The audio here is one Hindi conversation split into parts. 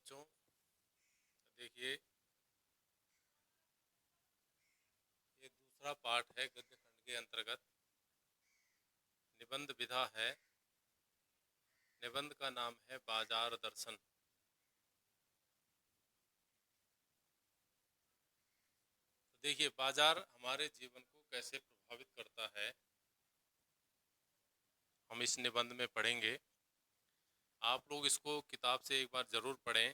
बच्चों, देखिए, ये दूसरा पाठ है गद्य खंड के अंतर्गत। निबंध विधा है। निबंध का नाम है बाजार दर्शन। तो देखिए, बाजार हमारे जीवन को कैसे प्रभावित करता है, हम इस निबंध में पढ़ेंगे। आप लोग इसको किताब से एक बार जरूर पढ़ें।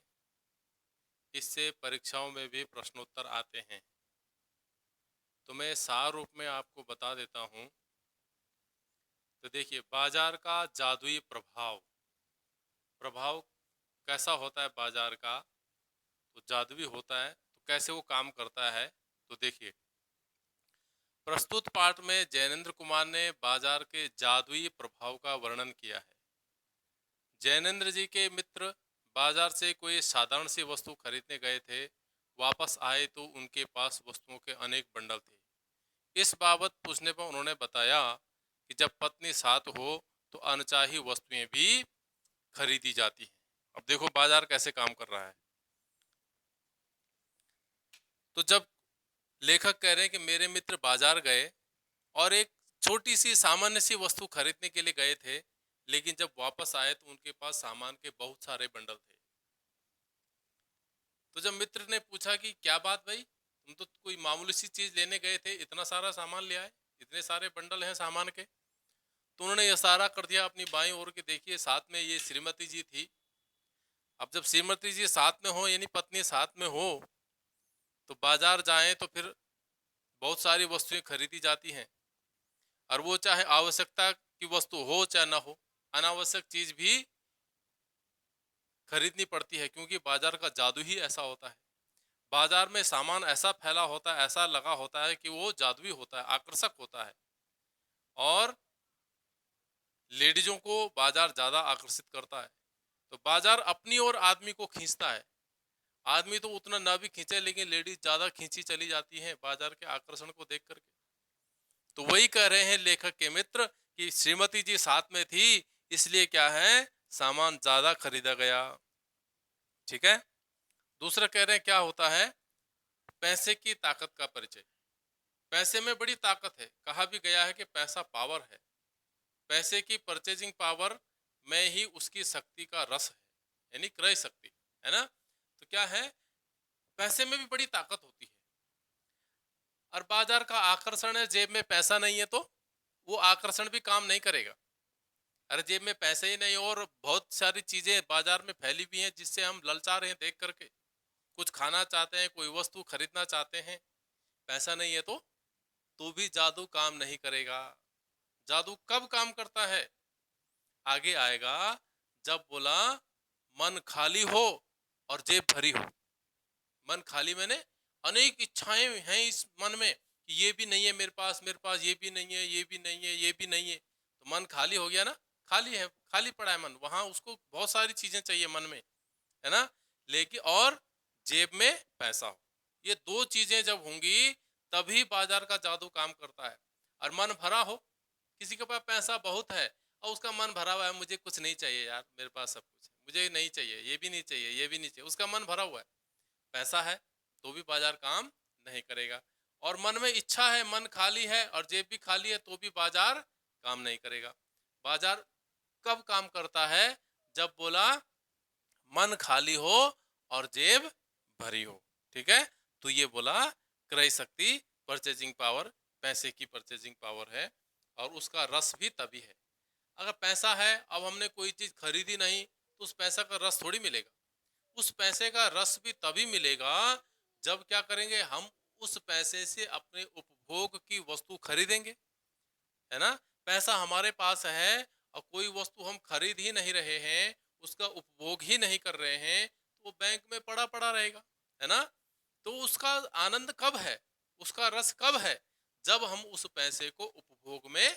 इससे परीक्षाओं में भी प्रश्नोत्तर आते हैं। तो मैं सार रूप में आपको बता देता हूँ। तो देखिए, बाजार का जादुई प्रभाव प्रभाव कैसा होता है बाजार का, तो जादुई होता है। तो कैसे वो काम करता है, तो देखिए, प्रस्तुत पाठ में जैनेन्द्र कुमार ने बाजार के जादुई प्रभाव का वर्णन किया है। जैनेन्द्र जी के मित्र बाजार से कोई साधारण सी वस्तु खरीदने गए थे। वापस आए तो उनके पास वस्तुओं के अनेक बंडल थे। इस बाबत पूछने पर उन्होंने बताया कि जब पत्नी साथ हो तो अनचाही वस्तुएं भी खरीदी जाती हैं। अब देखो बाजार कैसे काम कर रहा है। तो जब लेखक कह रहे हैं कि मेरे मित्र बाजार गए और एक छोटी सी सामान्य सी वस्तु खरीदने के लिए गए थे, लेकिन जब वापस आए तो उनके पास सामान के बहुत सारे बंडल थे। तो जब मित्र ने पूछा कि क्या बात भाई, तुम तो कोई मामूली सी चीज लेने गए थे, इतना सारा सामान ले आए, इतने सारे बंडल हैं सामान के। तो उन्होंने इशारा कर दिया अपनी बाईं ओर के, देखिए साथ में ये श्रीमती जी थी। अब जब श्रीमती जी साथ में हो, यानी पत्नी साथ में हो, तो बाजार जाएं तो फिर बहुत सारी वस्तुएं खरीदी जाती हैं। और वो चाहे आवश्यकता की वस्तु हो चाहे ना हो, अनावश्यक चीज भी खरीदनी पड़ती है, क्योंकि बाजार का जादू ही ऐसा होता है। बाजार में सामान ऐसा फैला होता है, ऐसा लगा होता है कि वो जादुई होता है, आकर्षक होता है। और लेडीजों को बाजार ज्यादा आकर्षित करता है। तो बाजार अपनी ओर आदमी को खींचता है। आदमी तो उतना ना भी खींचे, लेकिन लेडीज ज्यादा खींची चली जाती हैं बाजार के आकर्षण को देख करके। तो वही कह रहे हैं लेखक के मित्र कि श्रीमती जी साथ में थी, इसलिए क्या है, सामान ज्यादा खरीदा गया। ठीक है। दूसरा कह रहे हैं क्या होता है, पैसे की ताकत का परिचय। पैसे में बड़ी ताकत है। कहा भी गया है कि पैसा पावर है। पैसे की परचेजिंग पावर में ही उसकी शक्ति का रस है, यानी क्रय शक्ति, है ना। तो क्या है, पैसे में भी बड़ी ताकत होती है। और बाजार का आकर्षण है, जेब में पैसा नहीं है तो वो आकर्षण भी काम नहीं करेगा। अरे जेब में पैसे ही नहीं और बहुत सारी चीजें बाजार में फैली हुई हैं जिससे हम ललचा रहे हैं देख करके, कुछ खाना चाहते हैं, कोई वस्तु खरीदना चाहते हैं, पैसा नहीं है तो भी जादू काम नहीं करेगा। जादू कब काम करता है, आगे आएगा। जब बोला मन खाली हो और जेब भरी हो। मन खाली मैंने अनेक इच्छाएं हैं इस मन में कि ये भी नहीं है मेरे पास ये भी नहीं है, ये भी नहीं है, ये भी नहीं है। तो मन खाली हो गया ना, खाली है, खाली पड़ा है मन, वहां उसको बहुत सारी चीजें चाहिए मन में, है ना। लेकिन और जेब में पैसा हो, ये दो चीजें जब होंगी तभी बाजार का जादू काम करता है। और मन भरा हो, किसी के पास पैसा बहुत है और उसका मन भरा हुआ है, मुझे कुछ नहीं चाहिए यार, मेरे पास सब कुछ है, मुझे नहीं चाहिए, ये भी नहीं चाहिए, ये भी नहीं चाहिए, उसका मन भरा हुआ है, पैसा है, तो भी बाजार काम नहीं करेगा। और मन में इच्छा है, मन खाली है और जेब भी खाली है, तो भी बाजार काम नहीं करेगा। बाजार कब काम करता है, जब बोला मन खाली हो और जेब भरी हो। ठीक है। तो ये बोला क्रय शक्ति, परचेजिंग पावर, पैसे की परचेजिंग पावर है। और उसका रस भी तभी है, अगर पैसा है, अब हमने कोई चीज खरीदी नहीं तो उस पैसा का रस थोड़ी मिलेगा। उस पैसे का रस भी तभी मिलेगा जब क्या करेंगे हम, उस पैसे से अपने उपभोग की वस्तु खरीदेंगे, है ना। पैसा हमारे पास है और कोई वस्तु हम खरीद ही नहीं रहे हैं, उसका उपभोग ही नहीं कर रहे हैं, तो वो बैंक में पड़ा पड़ा रहेगा, है ना। तो उसका आनंद कब है, उसका रस कब है, जब हम उस पैसे को उपभोग में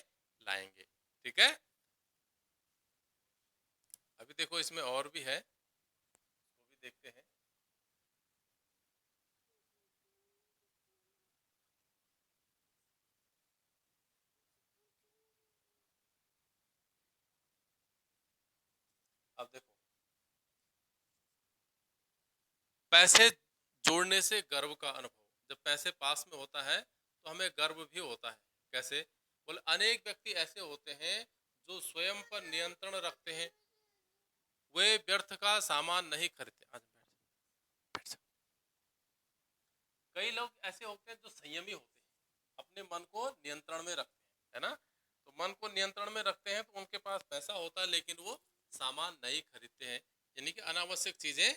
लाएंगे। ठीक है। अभी देखो इसमें और भी है, वो भी देखते हैं। अब देखो, पैसे जोड़ने से गर्व का अनुभव। जब पैसे पास में होता है तो हमें गर्व भी होता है। कैसे? बोले अनेक व्यक्ति ऐसे होते हैं जो स्वयं पर नियंत्रण रखते हैं, वे व्यर्थ का सामान नहीं खरीदते। आज बैठ जा। कई लोग ऐसे होते हैं जो संयमी होते हैं, अपने मन को नियंत्रण में रखते हैं, है ना? तो मन को नियंत्रण में रखते हैं तो उनके पास पैसा होता है लेकिन वो सामान नहीं खरीदते हैं, यानी कि अनावश्यक चीजें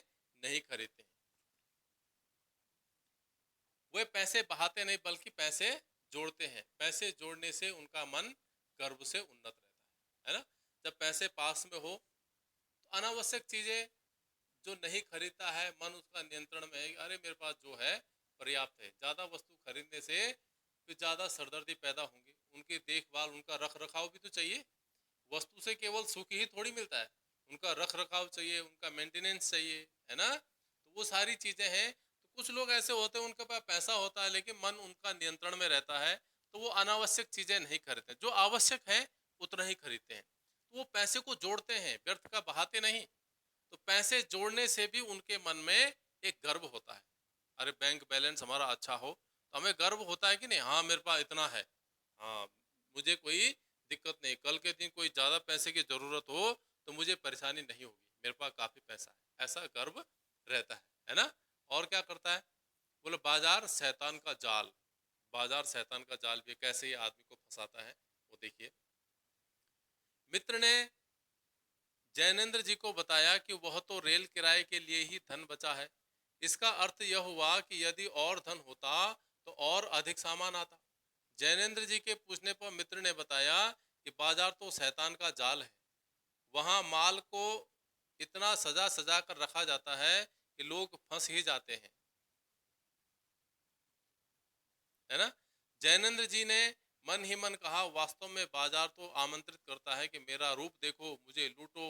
नहीं खरीदते हैं। वे पैसे बहाते नहीं बल्कि पैसे जोड़ते हैं। पैसे जोड़ने से उनका मन गर्व से उन्नत रहता है ना? जब पैसे पास में हो तो अनावश्यक चीजें जो नहीं खरीदता है, मन उसका नियंत्रण में है कि अरे मेरे पास जो है पर्याप्त है। ज्यादा वस्तु खरीदने से फिर ज्यादा सरदर्दी पैदा होंगी, उनकी देखभाल, उनका रख रखाव भी तो चाहिए। वस्तु से केवल सुख ही थोड़ी मिलता है, उनका रख रखाव चाहिए, उनका मेंटेनेंस चाहिए, है ना? तो वो सारी चीजें हैं। तो कुछ लोग ऐसे होते हैं उनके पास पैसा होता है लेकिन मन उनका नियंत्रण में रहता है, तो वो अनावश्यक चीजें नहीं खरीदते, जो आवश्यक है उतना ही खरीदते हैं। तो वो पैसे को जोड़ते हैं, व्यर्थ का बहाते नहीं। तो पैसे जोड़ने से भी उनके मन में एक गर्व होता है। अरे बैंक बैलेंस हमारा अच्छा हो तो हमें गर्व होता है कि नहीं, हाँ मेरे पास इतना है, हाँ मुझे कोई दिक्कत नहीं, कल के दिन कोई ज्यादा पैसे की जरूरत हो तो मुझे परेशानी नहीं होगी, मेरे पास काफी पैसा है, ऐसा गर्व रहता है ना? और क्या करता है? बोले बाजार शैतान का जाल। बाजार शैतान का जाल भी है, कैसे ये आदमी को फंसाता है वो देखिए। मित्र ने जैनेन्द्र जी को बताया कि वह तो रेल किराए के लिए ही धन बचा है। इसका अर्थ यह हुआ कि यदि और धन होता तो और अधिक सामान आता। जैनेन्द्र जी के पूछने पर मित्र ने बताया कि बाजार तो शैतान का जाल है, वहां माल को इतना सजा सजा कर रखा जाता है कि लोग फंस ही जाते हैं, है ना? जैनेन्द्र जी ने मन ही मन कहा, वास्तव में बाजार तो आमंत्रित करता है कि मेरा रूप देखो, मुझे लूटो,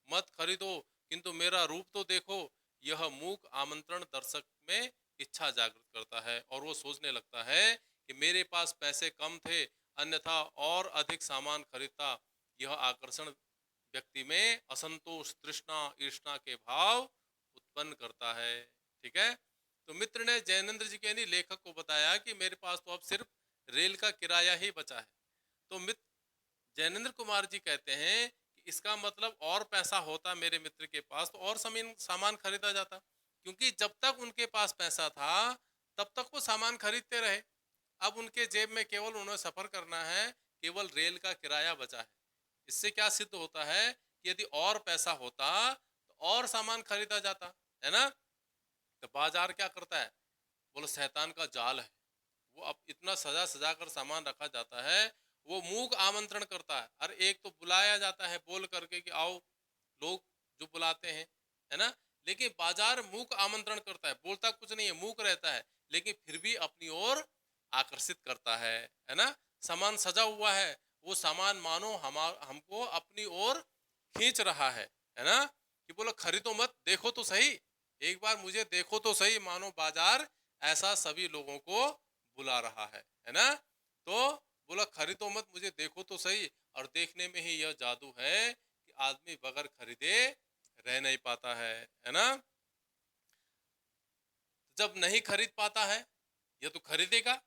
मत खरीदो, किंतु मेरा रूप तो देखो। यह मूक आमंत्रण दर्शक में इच्छा जागृत करता है और वो सोचने लगता है कि मेरे पास पैसे कम थे, अन्यथा और अधिक सामान खरीदता। यह आकर्षण व्यक्ति में असंतोष, तृष्णा, ईर्ष्णा के भाव उत्पन्न करता है। ठीक है? तो मित्र ने जैनेन्द्र जी के यानी लेखक को बताया कि मेरे पास तो अब सिर्फ रेल का किराया ही बचा है। तो मित्र जैनेन्द्र कुमार जी कहते हैं कि इसका मतलब और पैसा होता मेरे मित्र के पास तो और सामान खरीदा जाता, क्योंकि जब तक उनके पास पैसा था तब तक वो सामान खरीदते रहे। अब उनके जेब में केवल उन्हें सफर करना है, केवल रेल का किराया बचा है। इससे क्या सिद्ध होता है कि यदि और पैसा होता तो और सामान खरीदा जाता, है ना? तो बाजार क्या करता है? बोलो शैतान का जाल है। वो अब इतना सजा सजा कर सामान रखा जाता है, वो मूक आमंत्रण करता है। और एक तो बुलाया जाता है बोल करके कि आओ, लोग जो बुलाते हैं, है ना? लेकिन बाजार मूक आमंत्रण करता है, बोलता कुछ नहीं है, मूक रहता है, लेकिन फिर भी अपनी ओर आकर्षित करता है ना? सामान सजा हुआ है, वो सामान मानो हमको अपनी ओर खींच रहा है ना? कि बोलो खरीदो मत, देखो तो सही, एक बार मुझे देखो तो सही, मानो बाजार ऐसा सभी लोगों को बुला रहा है ना? तो बोला खरीदो मत, मुझे देखो तो सही। और देखने में ही यह जादू है कि आदमी बगैर खरीदे रह नहीं पाता है ना? जब नहीं खरीद पाता है, ये तो खरीदेगा,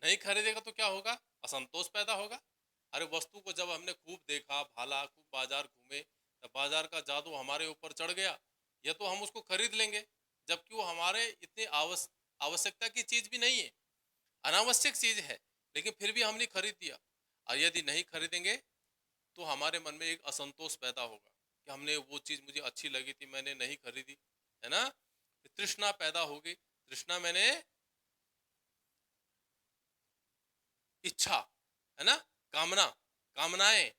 नहीं खरीदेगा तो क्या होगा? असंतोष पैदा होगा। अरे वस्तु को जब हमने खूब देखा भाला, खूब बाजार घूमे, तब बाजार का जादू हमारे ऊपर चढ़ गया, ये तो हम उसको खरीद लेंगे, जबकि वो हमारे इतनी आवश्यकता की चीज भी नहीं है, अनावश्यक चीज है, लेकिन फिर भी हमने खरीद दिया। और यदि नहीं खरीदेंगे तो हमारे मन में एक असंतोष पैदा होगा कि हमने वो चीज मुझे अच्छी लगी थी, मैंने नहीं खरीदी, है ना? तृष्णा पैदा होगी। तृष्णा मैंने इच्छा, है ना? कामना, कामनाएं,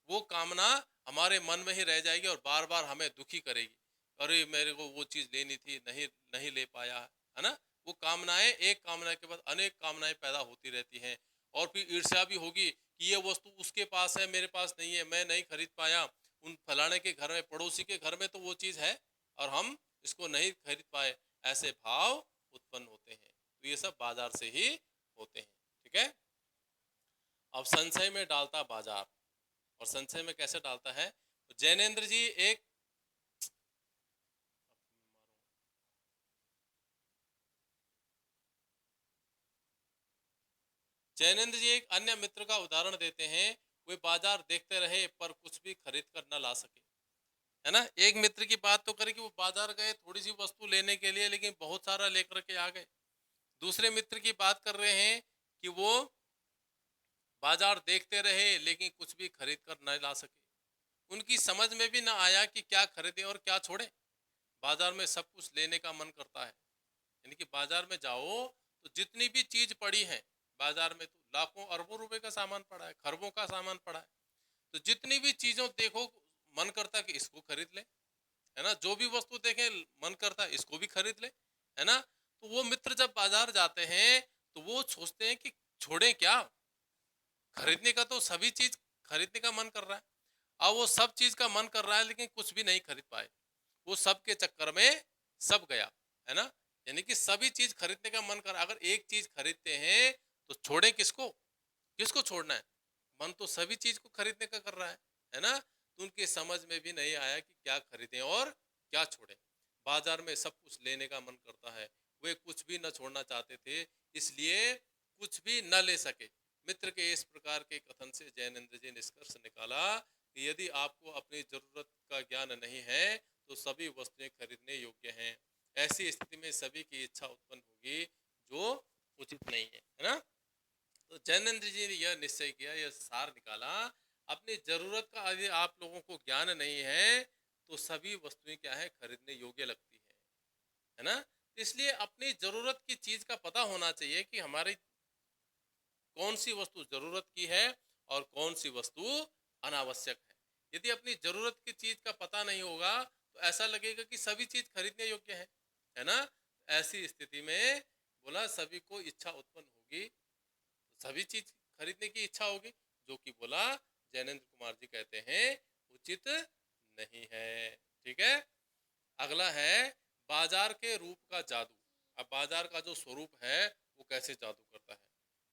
वो कामना हमारे मन में ही रह जाएगी और बार बार हमें दुखी करेगी। अरे मेरे को वो चीज लेनी थी, नहीं नहीं ले पाया, है ना? वो कामनाएं, एक कामना के बाद अनेक कामनाएं पैदा होती रहती हैं। और फिर ईर्ष्या भी होगी कि ये वस्तु उसके पास है, मेरे पास नहीं है, मैं नहीं खरीद पाया, उन फलाने के घर में, पड़ोसी के घर में तो वो चीज है और हम इसको नहीं खरीद पाए। ऐसे भाव उत्पन्न होते हैं, तो ये सब बाजार से ही होते हैं। ठीक है? अब संशय में डालता बाजार, और संशय में कैसे डालता है? तो जैनेन्द्र जी एक जैनेन्द्र जी एक अन्य मित्र का उदाहरण देते हैं। वे बाजार देखते रहे पर कुछ भी खरीद कर न ला सके। है ना? एक मित्र की बात तो करें कि वो बाजार गए थोड़ी सी वस्तु लेने के लिए, लेकिन बहुत सारा लेकर के आ गए। दूसरे मित्र की बात कर रहे हैं कि वो बाजार देखते रहे लेकिन कुछ भी खरीद कर न ला सके। उनकी समझ में भी ना आया कि क्या खरीदें और क्या छोड़ें। बाजार में सब कुछ लेने का मन करता है। यानी कि बाजार में जाओ तो जितनी भी चीज पड़ी है, बाजार में तो लाखों अरबों रुपए का सामान पड़ा है, खरबों का सामान पड़ा है। तो जितनी भी चीजों देखो, मन करता है कि इसको खरीद ले। है ना? जो भी वस्तु देखे मन करता है इसको भी खरीद ले। है ना? तो वो मित्र जब बाजार जाते हैं तो वो सोचते हैं कि छोड़े क्या, खरीदने का तो सभी चीज खरीदने का मन कर रहा है। अब वो सब चीज का मन कर रहा है लेकिन कुछ भी नहीं खरीद पाए। वो सब के चक्कर में सब गया। है ना? यानी कि सभी चीज खरीदने का मन कर, अगर एक चीज खरीदते हैं तो छोड़े किसको, किसको छोड़ना है? मन तो सभी चीज को खरीदने का कर रहा है ना? तो उनके समझ में भी नहीं आया कि क्या खरीदें और क्या छोड़ें। बाजार में सब कुछ लेने का मन करता है, वे कुछ भी न छोड़ना चाहते थे, इसलिए कुछ भी न ले सके। मित्र के इस प्रकार के कथन से जैनेन्द्र जी निष्कर्ष निकाला कि यदि आपको अपनी जरूरत का ज्ञान नहीं है तो सभी वस्तुएं खरीदने योग्य हैं। ऐसी स्थिति में सभी की इच्छा उत्पन्न होगी जो उचित नहीं है ना? तो जैनेन्द्र जी ने यह निश्चय किया, यह सार निकाला, अपनी जरूरत का यदि आप लोगों को ज्ञान नहीं है तो सभी वस्तुएं क्या है, खरीदने योग्य लगती है ना? इसलिए अपनी जरूरत की चीज का पता होना चाहिए कि हमारी कौन सी वस्तु जरूरत की है और कौन सी वस्तु अनावश्यक है। यदि अपनी जरूरत की चीज का पता नहीं होगा तो ऐसा लगेगा कि सभी चीज खरीदने योग्य है ना? ऐसी स्थिति में बोला सभी को इच्छा उत्पन्न होगी, सभी चीज खरीदने की इच्छा होगी, जो कि बोला जैनेन्द्र कुमार जी कहते हैं उचित नहीं है। ठीक है? अगला है बाजार के रूप का जादू। अब बाजार का जो स्वरूप है वो कैसे जादू करता है,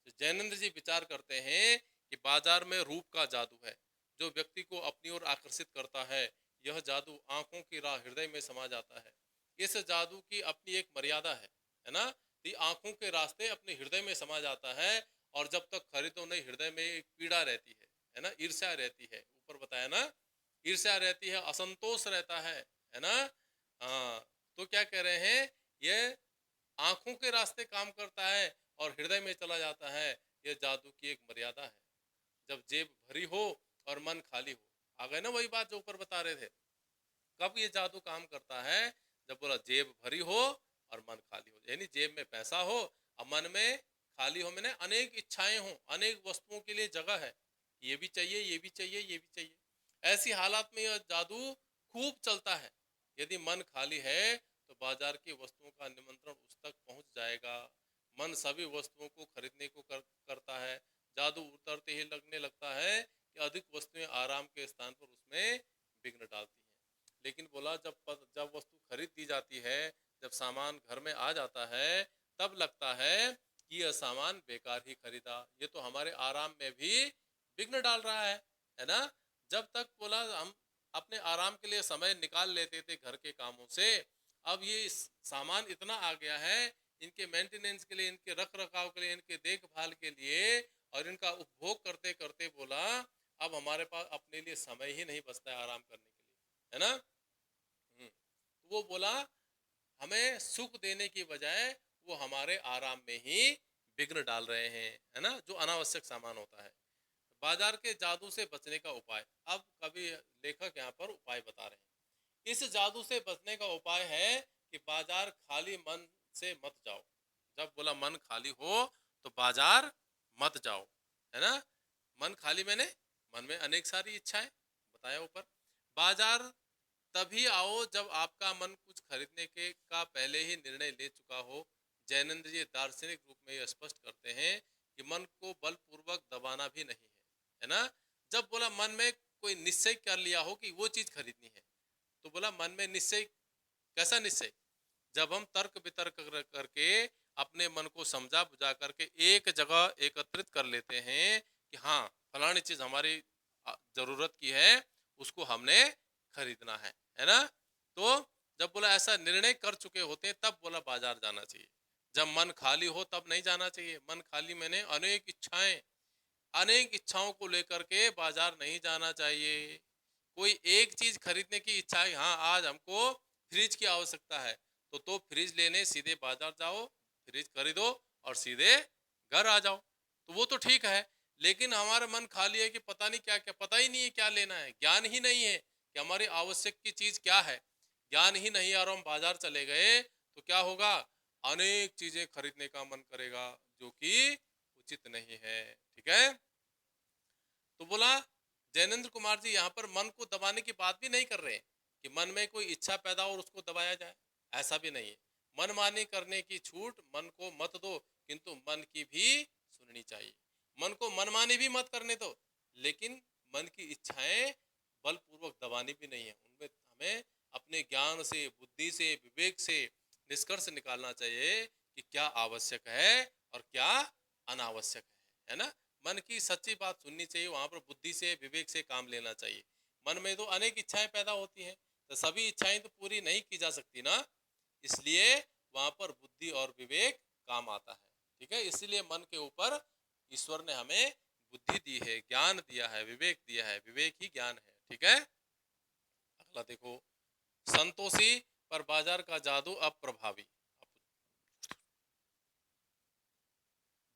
तो जैनेन्द्र जी विचार करते हैं कि बाजार में रूप का जादू है जो व्यक्ति को अपनी ओर आकर्षित करता है। यह जादू आंखों की राह हृदय में समा जाता है। इस जादू की अपनी एक मर्यादा है ना? तो ये आंखों के रास्ते अपने हृदय में समा जाता है और जब तक खरीदो नहीं हृदय में एक पीड़ा रहती है ना? ईर्ष्या रहती है, ऊपर बताया ना, ईर्ष्या रहती है, असंतोष रहता है ना? हाँ, तो क्या कह रहे हैं, ये आंखों के रास्ते काम करता है और हृदय में चला जाता है। ये जादू की एक मर्यादा है। जब जेब भरी हो और मन खाली हो, आ गए ना वही बात जो ऊपर बता रहे थे। कब ये जादू काम करता है? जब बोला जेब भरी हो और मन खाली हो, यानी जेब में पैसा हो और मन में खाली हो, मैंने अनेक इच्छाएं हो, अनेक वस्तुओं के लिए जगह है, ये भी चाहिए, ये भी चाहिए, ये भी चाहिए। ऐसी हालात में यह जादू खूब चलता है। यदि मन खाली है तो बाजार की वस्तुओं का निमंत्रण उस तक पहुंच जाएगा। मन सभी वस्तुओं को खरीदने को करता है। जादू उतरते ही लगने लगता है कि अधिक वस्तुएं आराम के स्थान पर उसमें विघ्न डालती हैं। लेकिन बोला जब वस्तु खरीद दी जाती है, जब सामान घर में आ जाता है, तब लगता है कि यह सामान बेकार ही खरीदा, ये तो हमारे आराम में भी विघ्न डाल रहा है ना? जब तक बोला हम अपने आराम के लिए समय निकाल लेते थे घर के कामों से, अब ये सामान इतना आ गया है, इनके मेंटेनेंस के लिए, इनके रख रखाव के लिए, इनके देखभाल के लिए और इनका उपभोग करते करते बोला अब हमारे पास अपने लिए समय ही नहीं बचता है आराम करने के लिए, है ना? तो वो बोला हमें सुख देने की बजाय वो हमारे आराम में ही विघ्न डाल रहे हैं, है ना? जो अनावश्यक सामान होता है। बाजार के जादू से बचने का उपाय, अब कभी लेखक यहाँ पर उपाय बता रहे हैं। इस जादू से बचने का उपाय है कि बाजार खाली मन से मत जाओ। जब बोला मन खाली हो तो बाजार मत जाओ, है ना? मन खाली मैंने मन में अनेक सारी इच्छाएं, बताया ऊपर। बाजार तभी आओ जब आपका मन कुछ खरीदने के का पहले ही निर्णय ले चुका हो। जैनेन्द्र जी दार्शनिक रूप में यह स्पष्ट करते हैं कि मन को बलपूर्वक दबाना भी नहीं है ना? जब बोला मन में कोई निश्चय कर लिया हो कि वो चीज खरीदनी है, तो बोला मन में निश्चय, कैसा निश्चय? जब हम तर्क वितर्क करके अपने मन को समझा बुझा करके एक जगह एकत्रित कर लेते हैं कि हाँ फलानी चीज हमारी जरूरत की है, उसको हमने खरीदना है ना? तो जब बोला ऐसा निर्णय कर चुके होते हैं तब बोला बाजार जाना चाहिए। जब मन खाली हो तब नहीं जाना चाहिए। मन खाली मैंने अनेक इच्छाओं को लेकर के बाजार नहीं जाना चाहिए। कोई एक चीज खरीदने की इच्छा है, हाँ आज हमको फ्रिज की आवश्यकता है, तो फ्रिज लेने सीधे बाजार जाओ, फ्रिज खरीदो और सीधे घर आ जाओ, तो वो तो ठीक है। लेकिन हमारा मन खाली है कि पता नहीं क्या क्या, पता ही नहीं है क्या लेना है, ज्ञान ही नहीं है कि हमारी आवश्यक की चीज क्या है, ज्ञान ही नहीं और हम बाजार चले गए तो क्या होगा, अनेक चीजें खरीदने का मन करेगा जो कि उचित नहीं है। ठीक है, तो बोला जैनेन्द्र कुमार जी यहाँ पर मन को दबाने की बात भी नहीं कर रहे हैं कि मन में कोई इच्छा पैदा हो और उसको दबाया जाए, ऐसा भी नहीं है। मनमानी करने की छूट मन को मत दो, किंतु मन की भी सुननी चाहिए। मन को मनमानी भी मत करने दो, लेकिन मन की इच्छाएं बलपूर्वक दबानी भी नहीं है। उनमें हमें अपने ज्ञान से, बुद्धि से, विवेक से निष्कर्ष निकालना चाहिए कि क्या आवश्यक है और क्या अनावश्यक है ना। मन की सच्ची बात सुननी चाहिए, वहां पर बुद्धि से, विवेक से काम लेना चाहिए। मन में तो अनेक इच्छाएं पैदा होती हैं, तो सभी इच्छाएं तो पूरी नहीं की जा सकती ना, इसलिए वहां पर बुद्धि और विवेक काम आता है। ठीक है, इसलिए मन के ऊपर ईश्वर ने हमें बुद्धि दी है, ज्ञान दिया है, विवेक दिया है, विवेक ही ज्ञान है। ठीक है, अगला देखो, संतोषी पर बाजार का जादू अप्रभावी।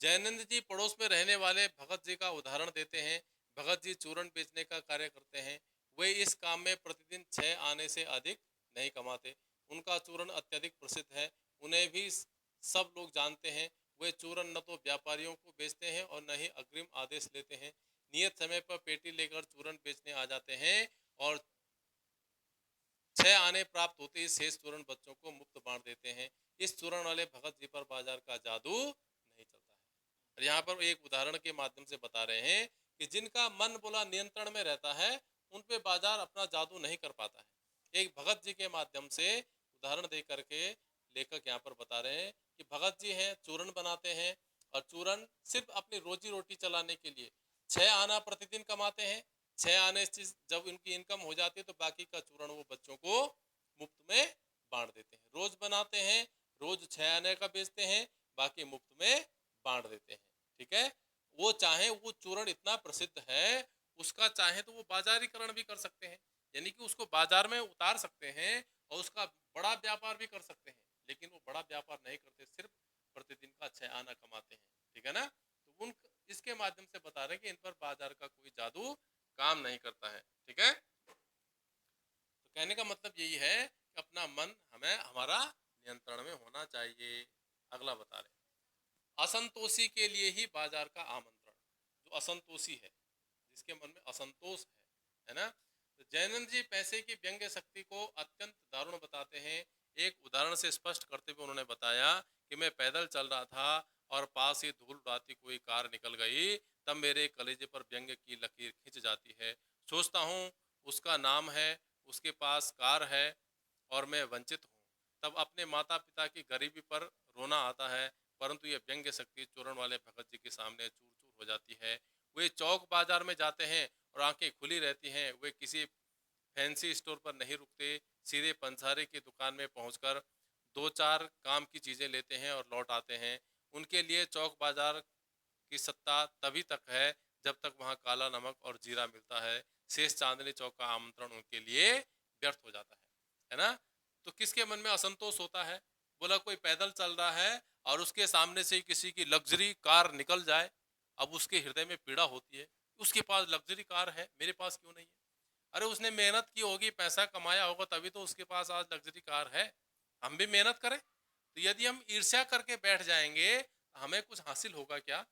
जैनंद जी पड़ोस में रहने वाले भगत जी का उदाहरण देते हैं। भगत जी चूरण बेचने का कार्य करते हैं। वे इस काम में प्रतिदिन 6 आने से अधिक नहीं कमाते। उनका चूरण अत्यधिक प्रसिद्ध है, उन्हें भी सब लोग जानते हैं। वे चूरण न तो व्यापारियों को बेचते हैं और न ही अग्रिम आदेश लेते हैं। नियत समय पर पेटी लेकर चूरण बेचने आ जाते हैं और 6 आने प्राप्त होते ही शेष चूरण बच्चों को मुफ्त बांट देते हैं। इस चूरण वाले भगत जी पर बाजार का जादू नहीं चलता है। और यहाँ पर एक उदाहरण के माध्यम से बता रहे हैं कि जिनका मन बोला नियंत्रण में रहता है, उन पे बाजार अपना जादू नहीं कर पाता है। एक भगत जी के माध्यम से उदाहरण दे करके लेखक यहाँ पर बता रहे हैं कि भगत जी हैं, चूरण बनाते हैं और चूरण सिर्फ अपनी रोजी रोटी चलाने के लिए 6 आना प्रतिदिन कमाते हैं। 6 आने से जब उनकी इनकम हो जाती है तो बाकी का चूरण वो बच्चों को मुफ्त में बांट देते हैं। रोज बनाते हैं, रोज 6 आने का बेचते हैं, बाकी मुफ्त में बांट देते हैं। ठीक है, वो चाहे वो चूरण इतना प्रसिद्ध है, उसका चाहे तो वो बाजारीकरण भी कर सकते हैं, यानी कि उसको बाजार में उतार सकते हैं और उसका बड़ा व्यापार भी कर सकते हैं, लेकिन वो बड़ा व्यापार नहीं करते, सिर्फ प्रतिदिन का 6 आना कमाते हैं। ठीक है ना, तो उन इसके माध्यम से बता रहे हैं कि इन पर बाजार का कोई जादू काम नहीं करता है। ठीक है, तो कहने का मतलब यही है कि अपना मन हमें हमारा नियंत्रण में होना चाहिए। अगला बता रहे, असंतोषी के लिए ही बाजार का आमंत्रण। जो असंतोषी है, जिसके मन में असंतोष है ना, तो जैनंद जी पैसे की व्यंग्य शक्ति को अत्यंत दारुण बताते हैं। एक उदाहरण से स्पष्ट करते हुए उन्होंने बताया कि मैं पैदल चल रहा था और पास ही धूल उड़ाती कोई कार निकल गई, तब मेरे कलेजे पर व्यंग्य की लकीर खिंच जाती है। सोचता हूँ उसका नाम है, उसके पास कार है और मैं वंचित हूँ। तब अपने माता पिता की गरीबी पर रोना आता है, परंतु ये व्यंग्य शक्ति चूरण वाले भगत जी के सामने चूर चूर हो जाती है। वे चौक बाजार में जाते हैं और आंखें खुली रहती हैं। वे किसी फैंसी स्टोर पर नहीं रुकते, सीधे पंसारी की दुकान में पहुंचकर 2-4 काम की चीज़ें लेते हैं और लौट आते हैं। उनके लिए चौक बाजार की सत्ता तभी तक है जब तक वहाँ काला नमक और जीरा मिलता है। शेष चांदनी चौक का आमंत्रण उनके लिए व्यर्थ हो जाता है ना। तो किसके मन में असंतोष होता है, बोला कोई पैदल चल रहा है और उसके सामने से किसी की लग्जरी कार निकल जाए, अब उसके हृदय में पीड़ा होती है, उसके पास लग्जरी कार है, मेरे पास क्यों नहीं है। अरे उसने मेहनत की होगी, पैसा कमाया होगा, तभी तो उसके पास आज लग्जरी कार है। हम भी मेहनत करें। तो यदि हम ईर्ष्या करके बैठ जाएंगे, हमें कुछ हासिल होगा क्या?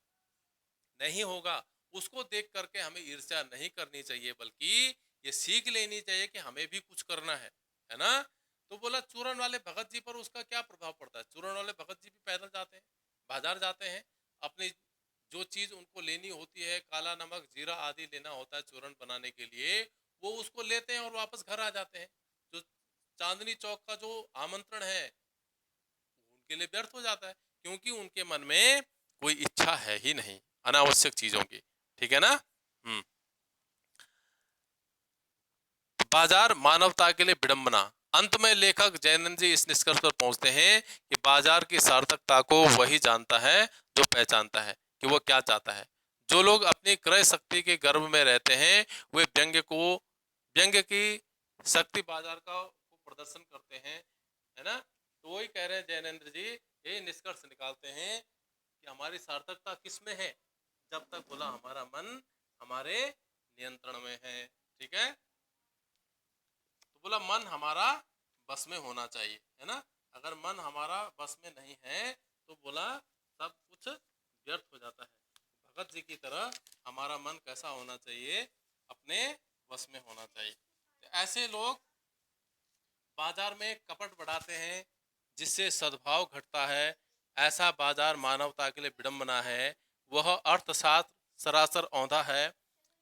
नहीं होगा। उसको देख करके हमें ईर्ष्या नहीं करनी चाहिए, बल्कि ये सीख लेनी चाहिए कि हमें भी कुछ करना है ना। तो बोला चूरण वाले भगत जी पर उसका क्या प्रभाव पड़ता है। चूरण वाले भगत जी भी पैदल जाते हैं, बाजार जाते हैं, अपनी जो चीज उनको लेनी होती है, काला नमक जीरा आदि लेना होता है चूरण बनाने के लिए, वो उसको लेते हैं और वापस घर आ जाते हैं। जो चांदनी चौक का जो आमंत्रण है उनके लिए व्यर्थ हो जाता है, क्योंकि उनके मन में कोई इच्छा है ही नहीं अनावश्यक चीजों की। ठीक है ना। बाजार मानवता के लिए विडंबना, अंत में लेखक जैनंद जी इस निष्कर्ष पर पहुंचते हैं कि बाजार की सार्थकता को वही जानता है जो पहचानता है कि वो क्या चाहता है। जो लोग अपनी क्रय शक्ति के गर्भ में रहते हैं वे व्यंग्य की शक्ति बाजार का को प्रदर्शन करते हैं, है ना। तो वही कह रहे हैं जैनेन्द्र जी, यही निष्कर्ष निकालते हैं कि हमारी सार्थकता किस में है, जब तक बोला हमारा मन हमारे नियंत्रण में है। ठीक है, तो बोला मन हमारा बस में होना चाहिए, है ना। अगर मन हमारा बस में नहीं है तो बोला सब कुछ व्यर्थ हो जाता है। भगत जी की तरह हमारा मन कैसा होना चाहिए, अपने बस में होना चाहिए। तो ऐसे लोग बाजार में कपट बढ़ाते हैं जिससे सद्भाव घटता है। ऐसा बाजार मानवता के लिए विडंबना है। वह अर्थशास्त्र सरासर औंधा है,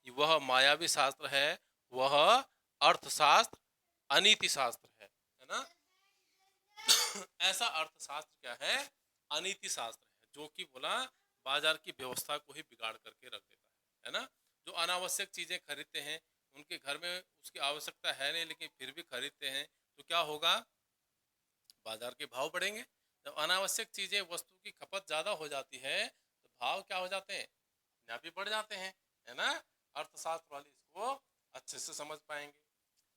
वह मायावी शास्त्र है, वह अर्थशास्त्र अनीति शास्त्र है ना। ऐसा अर्थशास्त्र क्या है, अनीति शास्त्र है, जो कि बोला बाजार की व्यवस्था को ही बिगाड़ करके रख देता है ना। जो अनावश्यक चीजें खरीदते हैं, उनके घर में उसकी आवश्यकता है नहीं लेकिन फिर भी खरीदते हैं, तो क्या होगा, बाजार के भाव बढ़ेंगे। जब अनावश्यक चीजें वस्तु की खपत ज्यादा हो जाती है तो भाव क्या हो जाते हैं, यहाँ भी बढ़ जाते हैं, है ना। अर्थशास्त्र वाले इसको अच्छे से समझ पाएंगे।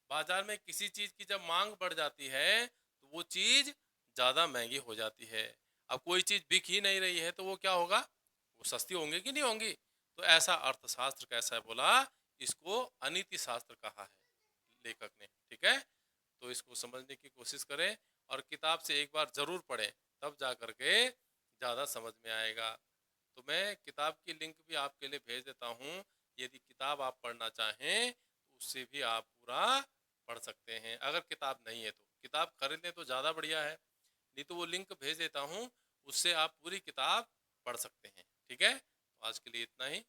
बाजार में किसी चीज की जब मांग बढ़ जाती है तो वो चीज ज्यादा महंगी हो जाती है। अब कोई चीज बिक ही नहीं रही है तो वो क्या होगा, वो सस्ती होंगी कि नहीं होंगी। तो ऐसा अर्थशास्त्र कैसा है, बोला इसको अनीति शास्त्र कहा है लेखक ने। ठीक है, तो इसको समझने की कोशिश करें और किताब से एक बार जरूर पढ़ें, तब जा करके ज़्यादा समझ में आएगा। तो मैं किताब की लिंक भी आपके लिए भेज देता हूँ। यदि किताब आप पढ़ना चाहें तो उससे भी आप पूरा पढ़ सकते हैं। अगर किताब नहीं है तो किताब खरीद लें तो ज़्यादा बढ़िया है, नहीं तो वो लिंक भेज देता हूँ, उससे आप पूरी किताब पढ़ सकते हैं। ठीक है, तो आज के लिए इतना ही।